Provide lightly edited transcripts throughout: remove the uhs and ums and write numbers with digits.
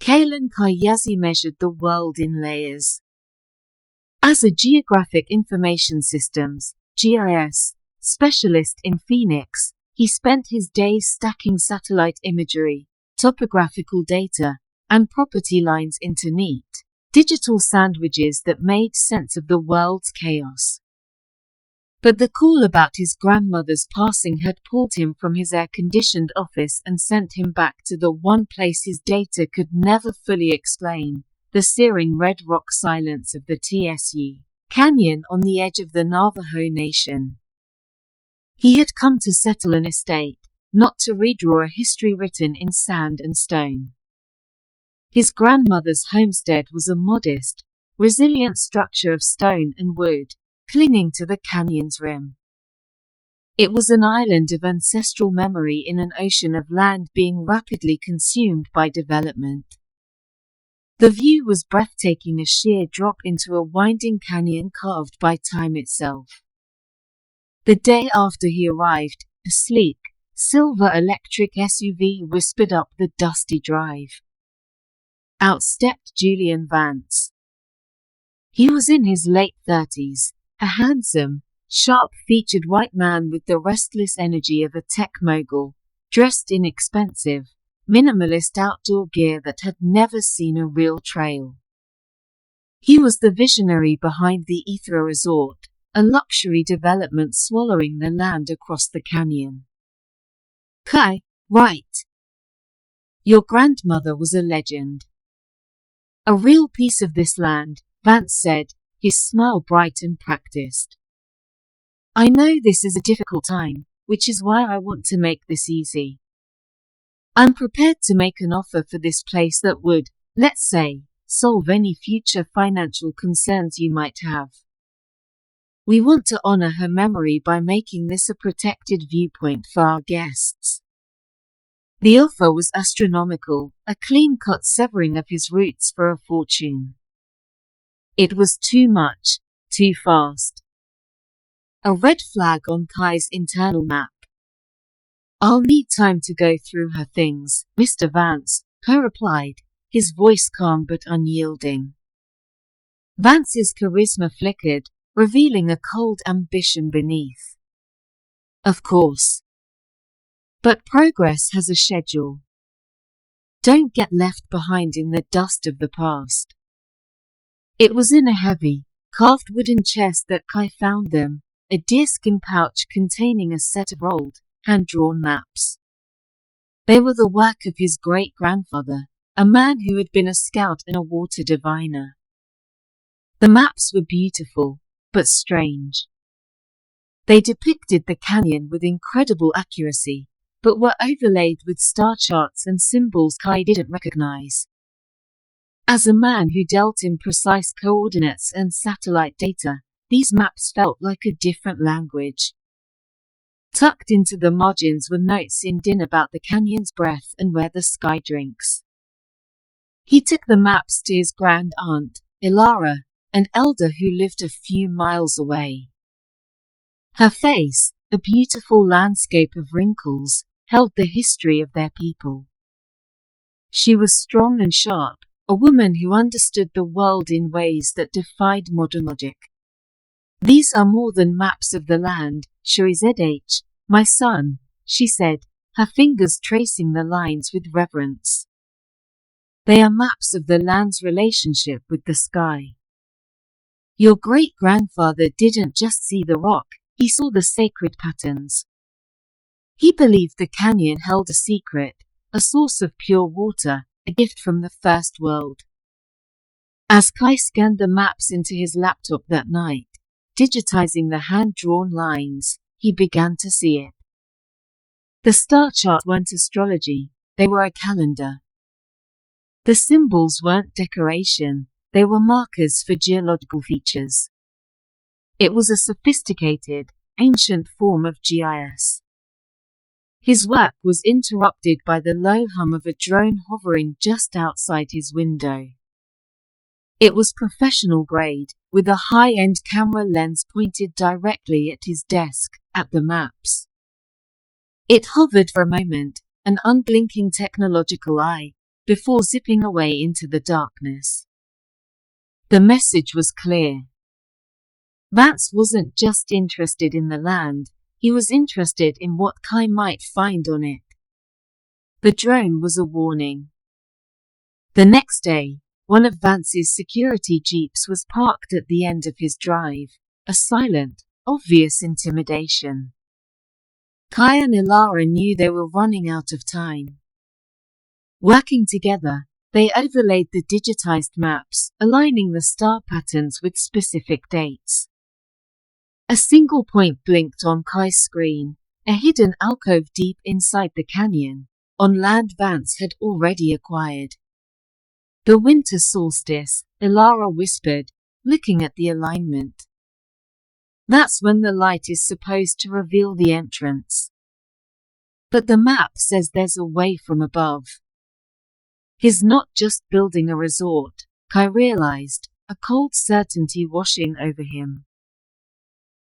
Kaelen Yazzie measured the world in layers. As a Geographic Information Systems (GIS) specialist in Phoenix, he spent his days stacking satellite imagery, topographical data, and property lines into neat, digital sandwiches that made sense of the world's chaos. But the call about his grandmother's passing had pulled him from his air-conditioned office and sent him back to the one place his data could never fully explain, the searing red rock silence of the TSU Canyon on the edge of the Navajo Nation. He had come to settle an estate, not to redraw a history written in sand and stone. His grandmother's homestead was a modest, resilient structure of stone and wood, clinging to the canyon's rim. It was an island of ancestral memory in an ocean of land being rapidly consumed by development. The view was breathtaking, a sheer drop into a winding canyon carved by time itself. The day after he arrived, a sleek, silver electric SUV whispered up the dusty drive. Out stepped Julian Vance. He was in his late 30s, a handsome, sharp-featured white man with the restless energy of a tech mogul, dressed in expensive, minimalist outdoor gear that had never seen a real trail. He was the visionary behind the Ethra Resort, a luxury development swallowing the land across the canyon. Kai, right. Your grandmother was a legend. A real piece of this land, Vance said, his smile bright and practiced. I know this is a difficult time, which is why I want to make this easy. I'm prepared to make an offer for this place that would, let's say, solve any future financial concerns you might have. We want to honor her memory by making this a protected viewpoint for our guests. The offer was astronomical, a clean-cut severing of his roots for a fortune. It was too much, too fast. A red flag on Kai's internal map. I'll need time to go through her things, Mr. Vance, Kai replied, his voice calm but unyielding. Vance's charisma flickered, revealing a cold ambition beneath. Of course. But progress has a schedule. Don't get left behind in the dust of the past. It was in a heavy, carved wooden chest that Kai found them, a deerskin pouch containing a set of rolled, hand-drawn maps. They were the work of his great-grandfather, a man who had been a scout and a water diviner. The maps were beautiful, but strange. They depicted the canyon with incredible accuracy, but were overlaid with star charts and symbols Kai didn't recognize. As a man who dealt in precise coordinates and satellite data, these maps felt like a different language. Tucked into the margins were notes in din about the canyon's breath and where the sky drinks. He took the maps to his grand-aunt, Ilara, an elder who lived a few miles away. Her face, a beautiful landscape of wrinkles, held the history of their people. She was strong and sharp, a woman who understood the world in ways that defied modern logic. These are more than maps of the land, Shoizh, my son, she said, her fingers tracing the lines with reverence. They are maps of the land's relationship with the sky. Your great-grandfather didn't just see the rock, he saw the sacred patterns. He believed the canyon held a secret, a source of pure water, a gift from the first world. As Kai scanned the maps into his laptop that night, digitizing the hand-drawn lines, he began to see it. The star charts weren't astrology, they were a calendar. The symbols weren't decoration, they were markers for geological features. It was a sophisticated, ancient form of GIS. His work was interrupted by the low hum of a drone hovering just outside his window. It was professional grade, with a high-end camera lens pointed directly at his desk, at the maps. It hovered for a moment, an unblinking technological eye, before zipping away into the darkness. The message was clear. Vance wasn't just interested in the land, he was interested in what Kai might find on it. The drone was a warning. The next day, one of Vance's security jeeps was parked at the end of his drive, a silent, obvious intimidation. Kai and Ilara knew they were running out of time. Working together, they overlaid the digitized maps, aligning the star patterns with specific dates. A single point blinked on Kai's screen, a hidden alcove deep inside the canyon, on land Vance had already acquired. The winter solstice, Ilara whispered, looking at the alignment. That's when the light is supposed to reveal the entrance. But the map says there's a way from above. He's not just building a resort, Kai realized, a cold certainty washing over him.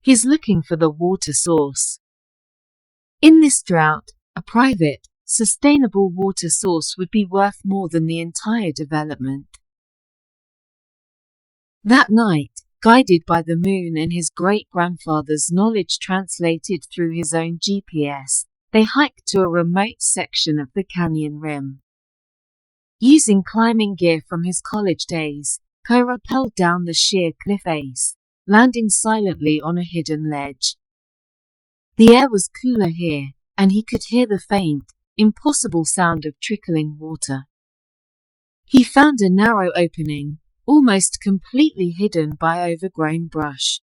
He's looking for the water source. In this drought, a private, sustainable water source would be worth more than the entire development. That night, guided by the moon and his great-grandfather's knowledge translated through his own GPS, they hiked to a remote section of the canyon rim. Using climbing gear from his college days, Kai rappelled down the sheer cliff face, landing silently on a hidden ledge. The air was cooler here, and he could hear the faint, impossible sound of trickling water. He found a narrow opening, almost completely hidden by overgrown brush.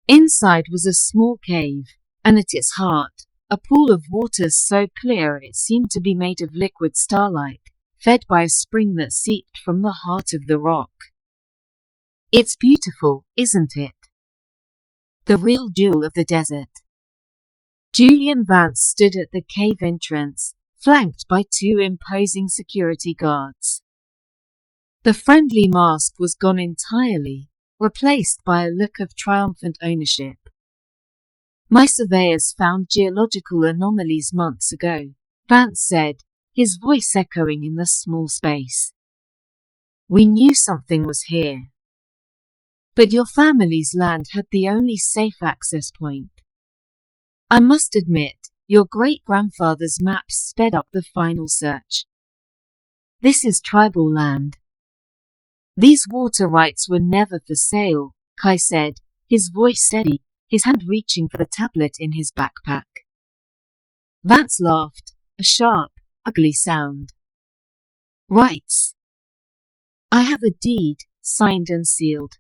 Inside was a small cave, and at its heart, a pool of water so clear it seemed to be made of liquid starlight, fed by a spring that seeped from the heart of the rock. It's beautiful, isn't it? The real jewel of the desert. Julian Vance stood at the cave entrance, flanked by two imposing security guards. The friendly mask was gone entirely, replaced by a look of triumphant ownership. My surveyors found geological anomalies months ago, Vance said, his voice echoing in the small space. We knew something was here. But your family's land had the only safe access point. I must admit, your great-grandfather's maps sped up the final search. This is tribal land. These water rights were never for sale, Kai said, his voice steady, his hand reaching for the tablet in his backpack. Vance laughed, a sharp, ugly sound. Rights. I have a deed, signed and sealed.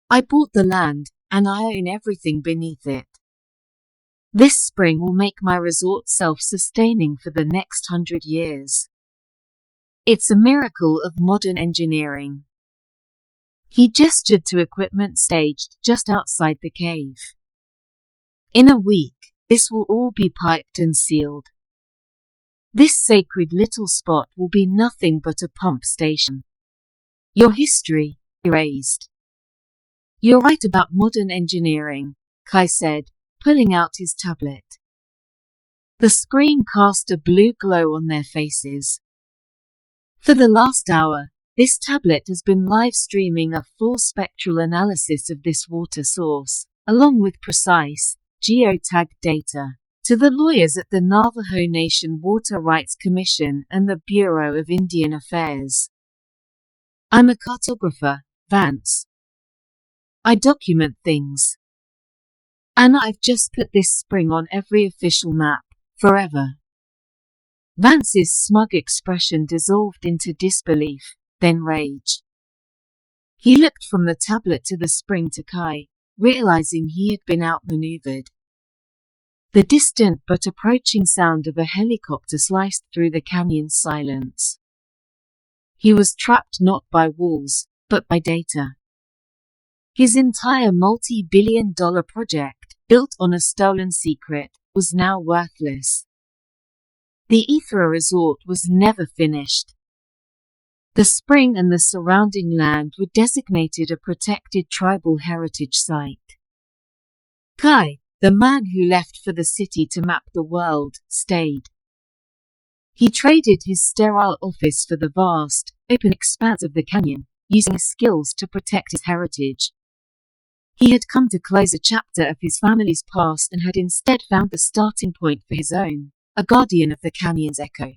I bought the land, and I own everything beneath it. This spring will make my resort self-sustaining for the next 100 years. It's a miracle of modern engineering. He gestured to equipment staged just outside the cave. In a week, this will all be piped and sealed. This sacred little spot will be nothing but a pump station. Your history, erased. You're right about modern engineering, Kai said, pulling out his tablet. The screen cast a blue glow on their faces. For the last hour, this tablet has been live streaming a full spectral analysis of this water source, along with precise, geotagged data, to the lawyers at the Navajo Nation Water Rights Commission and the Bureau of Indian Affairs. I'm a cartographer, Vance. I document things. And I've just put this spring on every official map, forever. Vance's smug expression dissolved into disbelief, then rage. He looked from the tablet to the spring to Kai, realizing he had been outmaneuvered. The distant but approaching sound of a helicopter sliced through the canyon's silence. He was trapped not by walls, but by data. His entire multi-billion-dollar project, built on a stolen secret, was now worthless. The Ethra resort was never finished. The spring and the surrounding land were designated a protected tribal heritage site. Kai, the man who left for the city to map the world, stayed. He traded his sterile office for the vast, open expanse of the canyon, using his skills to protect his heritage. He had come to close a chapter of his family's past and had instead found the starting point for his own, a guardian of the canyon's echo.